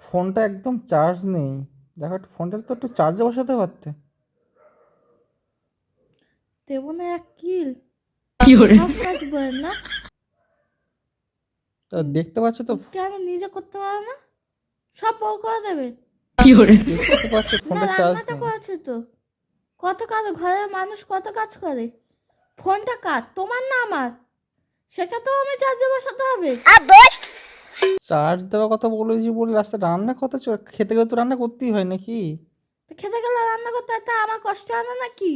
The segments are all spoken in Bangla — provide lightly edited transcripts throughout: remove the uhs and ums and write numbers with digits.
ফোনটা একদম চার্জ নেই। দেখো একটু ফোনটা তো একটু চার্জে বসাতে পারতে। দেবো না এক কিল, কি hore সব কাজ বলেন না। তা দেখতে পাচ্ছ তো, কেন নিজে করতে পারো না? সব বউ করে দেবে। কি hore দেখতে তো পাচ্ছ না, ফোনটা চার্জ রান্নাটা নেই। করেছে তো। কত কাজ, ঘরের মানুষ কত কাজ করে। ফোনটা কার, তোমার না আমার? সেটা তো আমি চার্জে বসাতে হবে। চার্জ দেওয়ার কথা বলেছি বলে রাস্তায় রান্না কথা খেতে গেলে তো রান্না করতেই হয় নাকি? তো খেতে গেলে রান্না করতে হয়, তা আমার কষ্ট হয় না নাকি?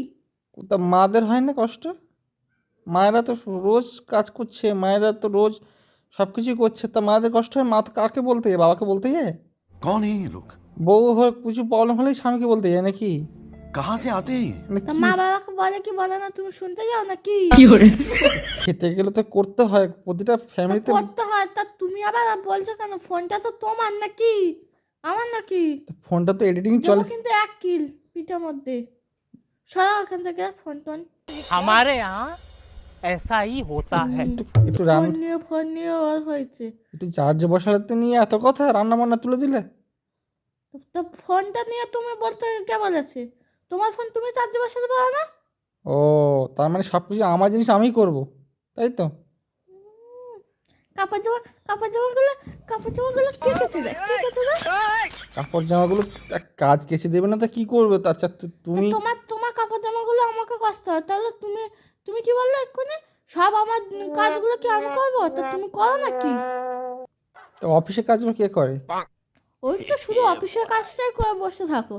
তা মাদের হয় না কষ্ট? মায়েরা তো রোজ কাজ করছে, মায়েরা তো রোজ সব কিছুই করছে, তা মায়েদের কষ্ট হয়? মা তো কাকে বলতে যায়, বাবাকে বলতে যায়? कौन है ये लोग? বউ হয়ে কিছু প্রবলেম হলেই স্বামীকে বলতে যায় নাকি? कहाँ से आते हैं ये? মানে তা কি? মা বাবাকে বলে কি বলে না, তুমি শুনতে যাও নাকি? কি hore খেতে গেলে তো করতে হয় প্রতিটা তা ফ্যামিলিতে। করতে হয়, তা তুমি আবার বলছো কেন? ফোনটা তো তোমার নাকি আমার নাকি? ফোনটা তো এডিটিং দেবো চলে। কিন্তু এক কিল পিঠের মধ্যে। সরাও ওখান থেকে ফোন টোন। हमारे यहाँ ऐसा ही होता है। একটু একটু ফোন নিয়ে ওর হয়েছে। একটু চার্জে বসাতে নিয়ে এত কথা, রান্না বান্না তুলে দিলে। তো ফোনটা নিয়ে তুমি বলতে কে বলেছে? তোমার ফোন তুমি চার্জে বসাতে পারো না? ও, তার মানে সব কিছু আমার জিনিস আমিই করব, তাই তো? কাপড় জামা কাপড় জামাগুলো কে কেচে দেয়, কে কেচে দেয়? কাপড় জামাগুলো কাজ কেচে দেবে না তো কি করবে? তা আচ্ছা তা তুমি তোমার তোমার কাপড় জামাগুলো আমাকে কষ্ট হয়, তাহলে তুমি তুমি কি বললে এক্ষুনি? সব আমার কাজগুলো কি আমি করবো? তা তুমি করো নাকি? তো অফিসে কাজগুলো কে করে? ওই তো শুধু অফিসের কাজটাই করে বসে থাকো।